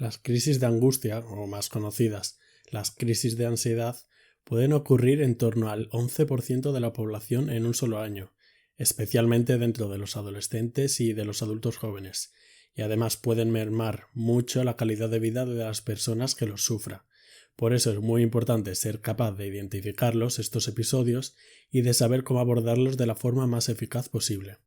Las crisis de angustia, o más conocidas, las crisis de ansiedad, pueden ocurrir en torno al 11% de la población en un solo año, especialmente dentro de los adolescentes y de los adultos jóvenes, y además pueden mermar mucho la calidad de vida de las personas que los sufran. Por eso es muy importante ser capaz de identificarlos, estos episodios, y de saber cómo abordarlos de la forma más eficaz posible.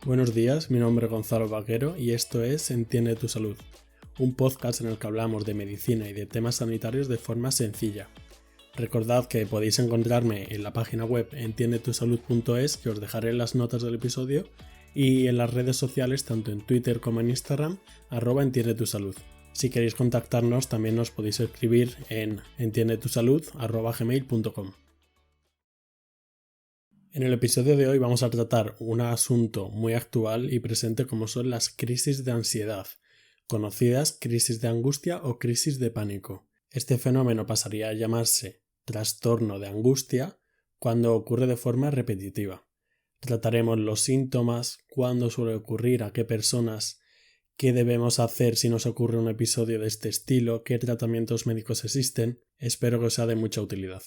Buenos días, mi nombre es Gonzalo Vaquero y esto es Entiende tu Salud, un podcast en el que hablamos de medicina y de temas sanitarios de forma sencilla. Recordad que podéis encontrarme en la página web entiendetusalud.es, que os dejaré en las notas del episodio, y en las redes sociales tanto en Twitter como en Instagram, @entiendetusalud. Si queréis contactarnos también nos podéis escribir en entiendetusalud@gmail.com. En el episodio de hoy vamos a tratar un asunto muy actual y presente como son las crisis de ansiedad, conocidas crisis de angustia o crisis de pánico. Este fenómeno pasaría a llamarse trastorno de angustia cuando ocurre de forma repetitiva. Trataremos los síntomas, cuándo suele ocurrir, a qué personas, qué debemos hacer si nos ocurre un episodio de este estilo, qué tratamientos médicos existen. Espero que os sea de mucha utilidad.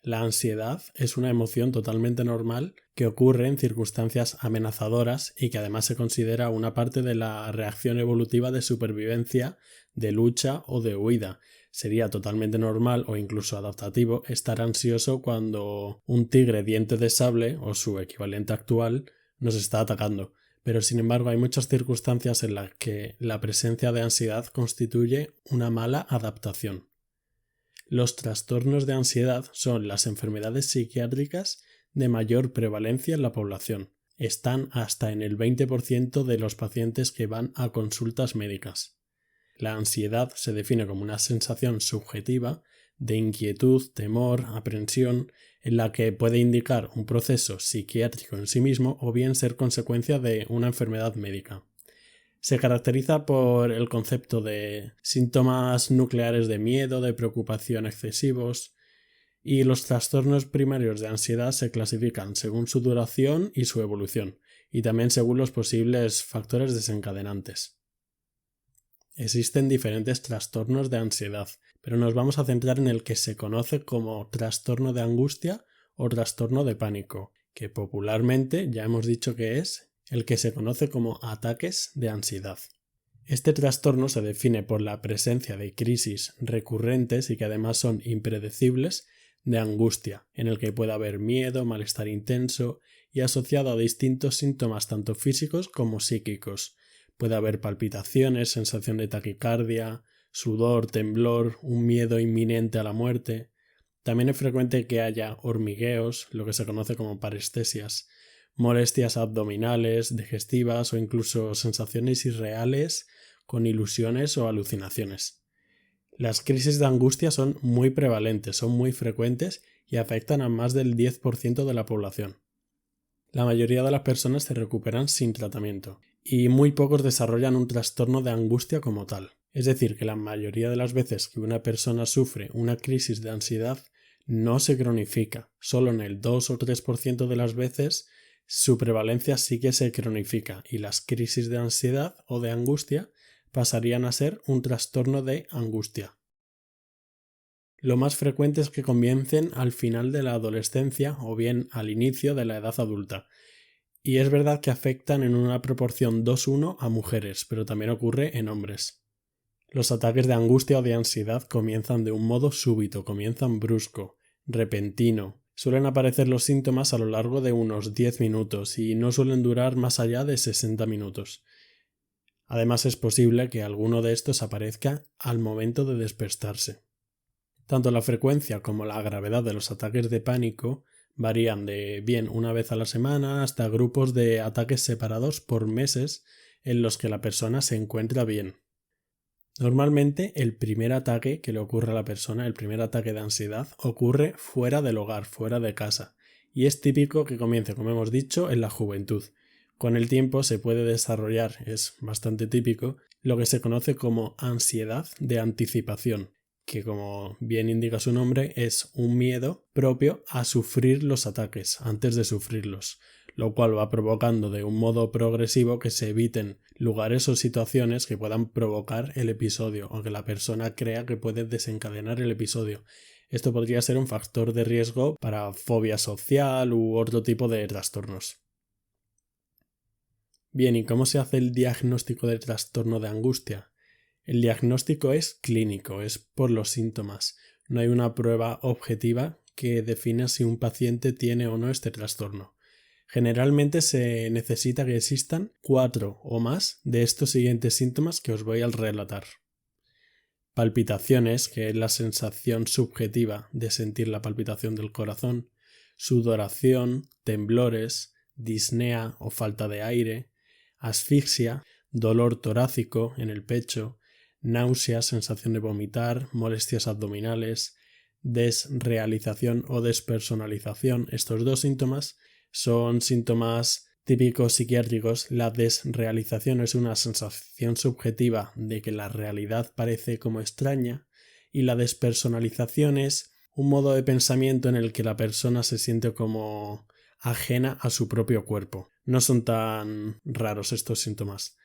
La ansiedad es una emoción totalmente normal que ocurre en circunstancias amenazadoras y que además se considera una parte de la reacción evolutiva de supervivencia, de lucha o de huida. Sería totalmente normal o incluso adaptativo estar ansioso cuando un tigre diente de sable o su equivalente actual nos está atacando. Pero sin embargo hay muchas circunstancias en las que la presencia de ansiedad constituye una mala adaptación. Los trastornos de ansiedad son las enfermedades psiquiátricas de mayor prevalencia en la población. Están hasta en el 20% de los pacientes que van a consultas médicas. La ansiedad se define como una sensación subjetiva de inquietud, temor, aprensión, en la que puede indicar un proceso psiquiátrico en sí mismo o bien ser consecuencia de una enfermedad médica. Se caracteriza por el concepto de síntomas nucleares de miedo, de preocupación excesivos, y los trastornos primarios de ansiedad se clasifican según su duración y su evolución, y también según los posibles factores desencadenantes. Existen diferentes trastornos de ansiedad, pero nos vamos a centrar en el que se conoce como trastorno de angustia o trastorno de pánico, que popularmente ya hemos dicho que es el que se conoce como ataques de ansiedad. Este trastorno se define por la presencia de crisis recurrentes y que además son impredecibles de angustia, en el que puede haber miedo, malestar intenso y asociado a distintos síntomas tanto físicos como psíquicos. Puede haber palpitaciones, sensación de taquicardia, sudor, temblor, un miedo inminente a la muerte. También es frecuente que haya hormigueos, lo que se conoce como parestesias, molestias abdominales, digestivas o incluso sensaciones irreales con ilusiones o alucinaciones. Las crisis de angustia son muy prevalentes, son muy frecuentes y afectan a más del 10% de la población. La mayoría de las personas se recuperan sin tratamiento y muy pocos desarrollan un trastorno de angustia como tal. Es decir, que la mayoría de las veces que una persona sufre una crisis de ansiedad no se cronifica. Solo en el 2 o 3% de las veces su prevalencia sí que se cronifica y las crisis de ansiedad o de angustia pasarían a ser un trastorno de angustia. Lo más frecuente es que comiencen al final de la adolescencia o bien al inicio de la edad adulta. Y es verdad que afectan en una proporción 2:1 a mujeres, pero también ocurre en hombres. Los ataques de angustia o de ansiedad comienzan de un modo súbito, comienzan brusco, repentino. Suelen aparecer los síntomas a lo largo de unos 10 minutos y no suelen durar más allá de 60 minutos. Además es posible que alguno de estos aparezca al momento de despertarse. Tanto la frecuencia como la gravedad de los ataques de pánico varían de bien una vez a la semana hasta grupos de ataques separados por meses en los que la persona se encuentra bien. Normalmente el primer ataque que le ocurre a la persona, el primer ataque de ansiedad, ocurre fuera del hogar, fuera de casa, y es típico que comience, como hemos dicho, en la juventud. Con el tiempo se puede desarrollar, es bastante típico, lo que se conoce como ansiedad de anticipación, que como bien indica su nombre es un miedo propio a sufrir los ataques antes de sufrirlos, lo cual va provocando de un modo progresivo que se eviten lugares o situaciones que puedan provocar el episodio o que la persona crea que puede desencadenar el episodio. Esto podría ser un factor de riesgo para fobia social u otro tipo de trastornos. Bien, ¿y cómo se hace el diagnóstico del trastorno de angustia? El diagnóstico es clínico, es por los síntomas. No hay una prueba objetiva que defina si un paciente tiene o no este trastorno. Generalmente se necesita que existan 4 o más de estos siguientes síntomas que os voy a relatar. Palpitaciones, que es la sensación subjetiva de sentir la palpitación del corazón, sudoración, temblores, disnea o falta de aire, asfixia, dolor torácico en el pecho, náuseas, sensación de vomitar, molestias abdominales, desrealización o despersonalización. Estos dos síntomas son síntomas típicos psiquiátricos. La desrealización es una sensación subjetiva de que la realidad parece como extraña y la despersonalización es un modo de pensamiento en el que la persona se siente como ajena a su propio cuerpo. No son tan raros estos síntomas.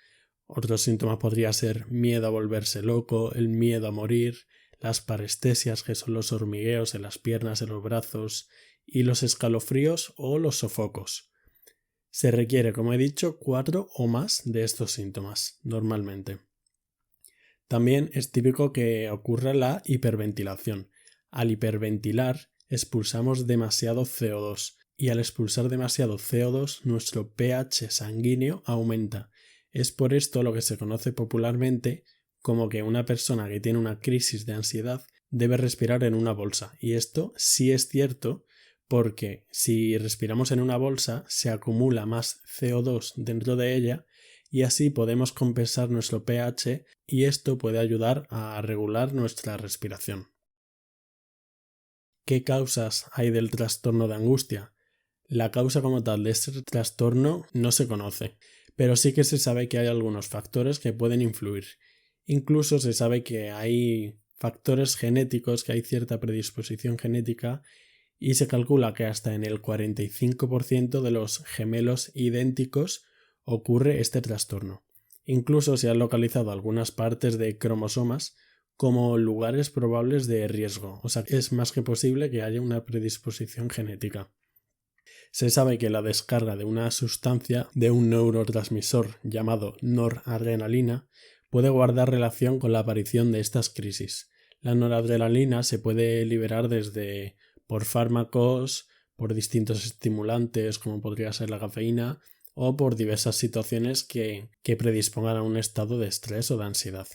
Otros síntomas podría ser miedo a volverse loco, el miedo a morir, las parestesias, que son los hormigueos en las piernas, en los brazos, y los escalofríos o los sofocos. Se requiere, como he dicho, 4 o más de estos síntomas, normalmente. También es típico que ocurra la hiperventilación. Al hiperventilar expulsamos demasiado CO2 y al expulsar demasiado CO2 nuestro pH sanguíneo aumenta. Es por esto lo que se conoce popularmente como que una persona que tiene una crisis de ansiedad debe respirar en una bolsa. Y esto sí es cierto porque si respiramos en una bolsa se acumula más CO2 dentro de ella y así podemos compensar nuestro pH y esto puede ayudar a regular nuestra respiración. ¿Qué causas hay del trastorno de angustia? La causa como tal de este trastorno no se conoce, pero sí que se sabe que hay algunos factores que pueden influir. Incluso se sabe que hay factores genéticos, que hay cierta predisposición genética y se calcula que hasta en el 45% de los gemelos idénticos ocurre este trastorno. Incluso se han localizado algunas partes de cromosomas como lugares probables de riesgo, o sea, es más que posible que haya una predisposición genética. Se sabe que la descarga de una sustancia, de un neurotransmisor llamado noradrenalina, puede guardar relación con la aparición de estas crisis. La noradrenalina se puede liberar desde por fármacos, por distintos estimulantes como podría ser la cafeína o por diversas situaciones que predispongan a un estado de estrés o de ansiedad.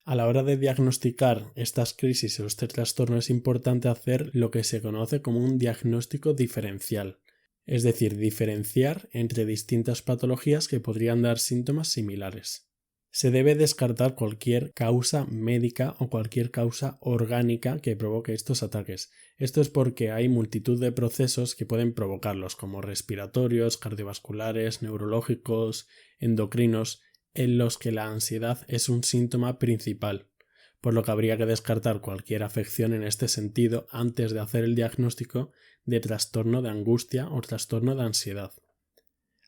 A la hora de diagnosticar estas crisis o este trastorno es importante hacer lo que se conoce como un diagnóstico diferencial, es decir, diferenciar entre distintas patologías que podrían dar síntomas similares. Se debe descartar cualquier causa médica o cualquier causa orgánica que provoque estos ataques. Esto es porque hay multitud de procesos que pueden provocarlos, como respiratorios, cardiovasculares, neurológicos, endocrinos, en los que la ansiedad es un síntoma principal, por lo que habría que descartar cualquier afección en este sentido antes de hacer el diagnóstico de trastorno de angustia o trastorno de ansiedad.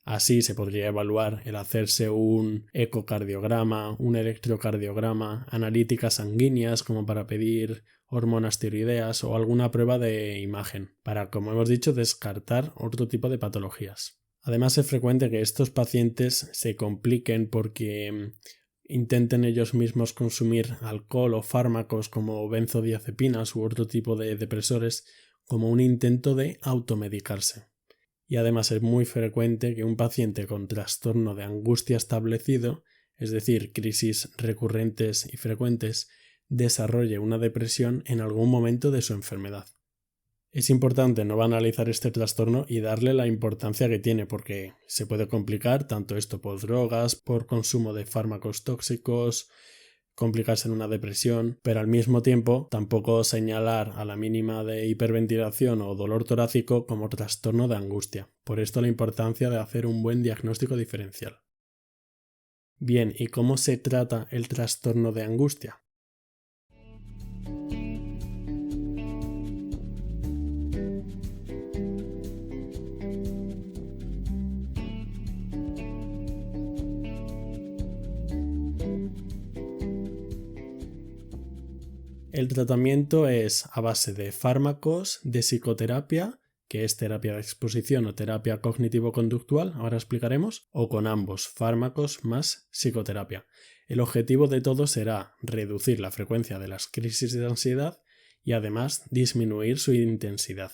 Así se podría evaluar el hacerse un ecocardiograma, un electrocardiograma, analíticas sanguíneas como para pedir hormonas tiroideas o alguna prueba de imagen, para, como hemos dicho, descartar otro tipo de patologías. Además es frecuente que estos pacientes se compliquen porque intenten ellos mismos consumir alcohol o fármacos como benzodiazepinas u otro tipo de depresores como un intento de automedicarse. Y además es muy frecuente que un paciente con trastorno de angustia establecido, es decir, crisis recurrentes y frecuentes, desarrolle una depresión en algún momento de su enfermedad. Es importante no banalizar este trastorno y darle la importancia que tiene porque se puede complicar tanto esto por drogas, por consumo de fármacos tóxicos, complicarse en una depresión, pero al mismo tiempo tampoco señalar a la mínima de hiperventilación o dolor torácico como trastorno de angustia. Por esto la importancia de hacer un buen diagnóstico diferencial. Bien, ¿y cómo se trata el trastorno de angustia? El tratamiento es a base de fármacos, de psicoterapia, que es terapia de exposición o terapia cognitivo-conductual, ahora explicaremos, o con ambos, fármacos más psicoterapia. El objetivo de todo será reducir la frecuencia de las crisis de ansiedad y además disminuir su intensidad.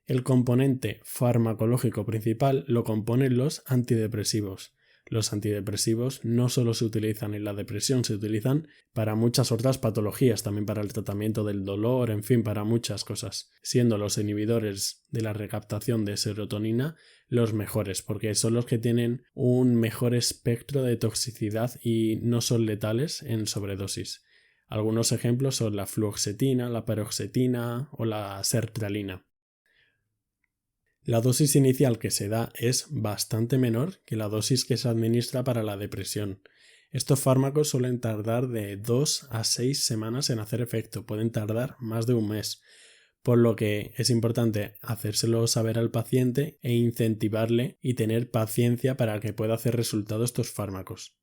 El componente farmacológico principal lo componen los antidepresivos. Los antidepresivos no solo se utilizan en la depresión, se utilizan para muchas otras patologías, también para el tratamiento del dolor, en fin, para muchas cosas, siendo los inhibidores de la recaptación de serotonina los mejores, porque son los que tienen un mejor espectro de toxicidad y no son letales en sobredosis. Algunos ejemplos son la fluoxetina, la paroxetina o la sertralina. La dosis inicial que se da es bastante menor que la dosis que se administra para la depresión. Estos fármacos suelen tardar de 2 a 6 semanas en hacer efecto, pueden tardar más de un mes, por lo que es importante hacérselo saber al paciente e incentivarle y tener paciencia para que pueda hacer resultado estos fármacos.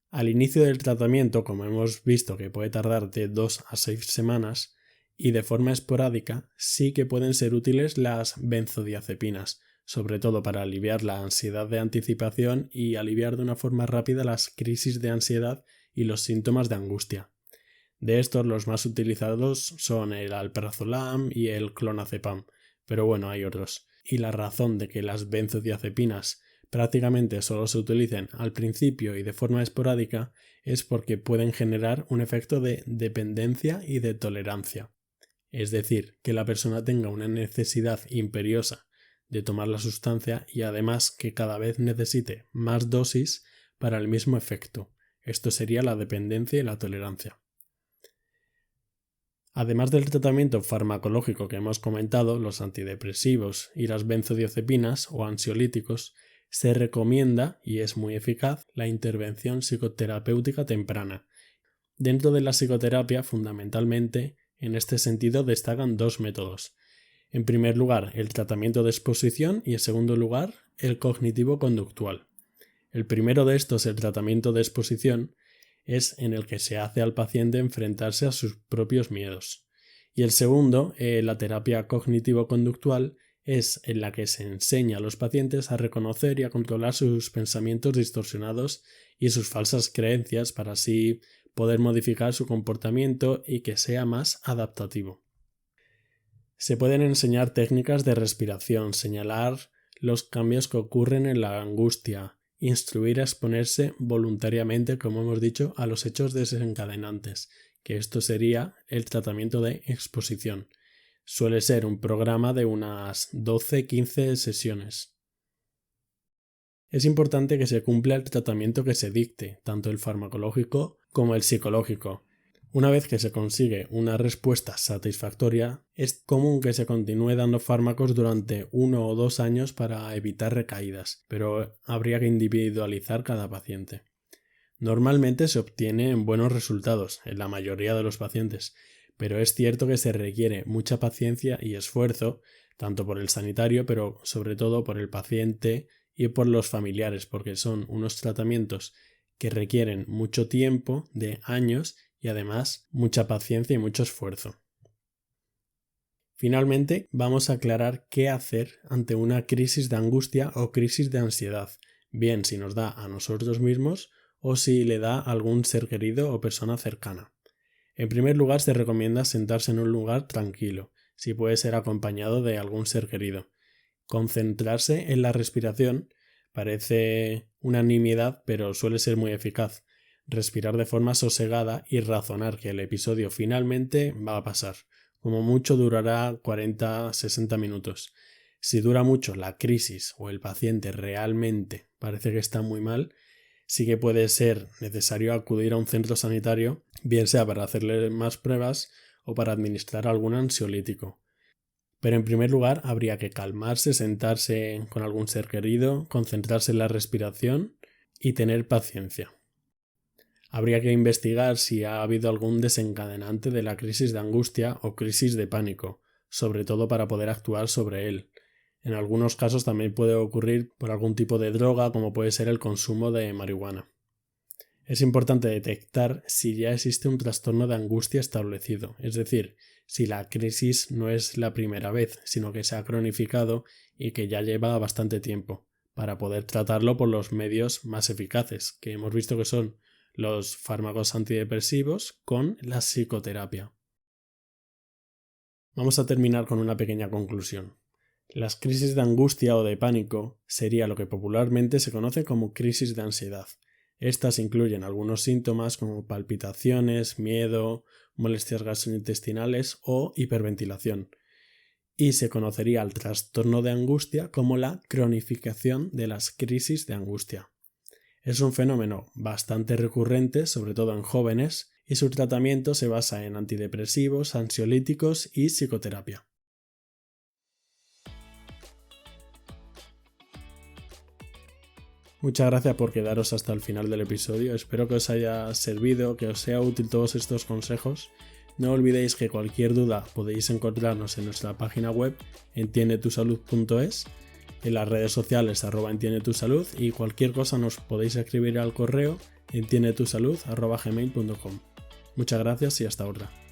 Al inicio del tratamiento, como hemos visto que puede tardar de 2 a 6 semanas, y de forma esporádica, sí que pueden ser útiles las benzodiazepinas, sobre todo para aliviar la ansiedad de anticipación y aliviar de una forma rápida las crisis de ansiedad y los síntomas de angustia. De estos, los más utilizados son el alprazolam y el clonazepam, pero bueno, hay otros. Y la razón de que las benzodiazepinas prácticamente solo se utilicen al principio y de forma esporádica es porque pueden generar un efecto de dependencia y de tolerancia. Es decir, que la persona tenga una necesidad imperiosa de tomar la sustancia y además que cada vez necesite más dosis para el mismo efecto. Esto sería la dependencia y la tolerancia. Además del tratamiento farmacológico que hemos comentado, los antidepresivos y las benzodiazepinas o ansiolíticos, se recomienda, y es muy eficaz, la intervención psicoterapéutica temprana. Dentro de la psicoterapia, fundamentalmente, en este sentido destacan dos métodos. En primer lugar, el tratamiento de exposición y en segundo lugar, el cognitivo-conductual. El primero de estos, el tratamiento de exposición, es en el que se hace al paciente enfrentarse a sus propios miedos. Y el segundo, la terapia cognitivo-conductual, es en la que se enseña a los pacientes a reconocer y a controlar sus pensamientos distorsionados y sus falsas creencias para así poder modificar su comportamiento y que sea más adaptativo. Se pueden enseñar técnicas de respiración, señalar los cambios que ocurren en la angustia, instruir a exponerse voluntariamente, como hemos dicho, a los hechos desencadenantes, que esto sería el tratamiento de exposición. Suele ser un programa de unas 12-15 sesiones. Es importante que se cumpla el tratamiento que se dicte, tanto el farmacológico como el psicológico. Una vez que se consigue una respuesta satisfactoria, es común que se continúe dando fármacos durante 1 o 2 años para evitar recaídas, pero habría que individualizar cada paciente. Normalmente se obtienen buenos resultados en la mayoría de los pacientes, pero es cierto que se requiere mucha paciencia y esfuerzo, tanto por el sanitario, pero sobre todo por el paciente y por los familiares, porque son unos tratamientos que requieren mucho tiempo, de años, y además mucha paciencia y mucho esfuerzo. Finalmente, vamos a aclarar qué hacer ante una crisis de angustia o crisis de ansiedad, bien si nos da a nosotros mismos o si le da a algún ser querido o persona cercana. En primer lugar, se recomienda sentarse en un lugar tranquilo, si puede ser acompañado de algún ser querido. Concentrarse en la respiración parece una nimiedad, pero suele ser muy eficaz. Respirar de forma sosegada y razonar que el episodio finalmente va a pasar. Como mucho durará 40-60 minutos. Si dura mucho la crisis o el paciente realmente parece que está muy mal, sí que puede ser necesario acudir a un centro sanitario, bien sea para hacerle más pruebas o para administrar algún ansiolítico. Pero en primer lugar habría que calmarse, sentarse con algún ser querido, concentrarse en la respiración y tener paciencia. Habría que investigar si ha habido algún desencadenante de la crisis de angustia o crisis de pánico, sobre todo para poder actuar sobre él. En algunos casos también puede ocurrir por algún tipo de droga, como puede ser el consumo de marihuana. Es importante detectar si ya existe un trastorno de angustia establecido, es decir, si la crisis no es la primera vez, sino que se ha cronificado y que ya lleva bastante tiempo, para poder tratarlo por los medios más eficaces, que hemos visto que son los fármacos antidepresivos con la psicoterapia. Vamos a terminar con una pequeña conclusión. Las crisis de angustia o de pánico sería lo que popularmente se conoce como crisis de ansiedad. Estas incluyen algunos síntomas como palpitaciones, miedo, molestias gastrointestinales o hiperventilación. Y se conocería el trastorno de angustia como la cronificación de las crisis de angustia. Es un fenómeno bastante recurrente, sobre todo en jóvenes, y su tratamiento se basa en antidepresivos, ansiolíticos y psicoterapia. Muchas gracias por quedaros hasta el final del episodio, espero que os haya servido, que os sea útil todos estos consejos. No olvidéis que cualquier duda podéis encontrarnos en nuestra página web entiendetusalud.es, en las redes sociales @entiendetusalud y cualquier cosa nos podéis escribir al correo entiendetusalud@gmail.com. Muchas gracias y hasta otra.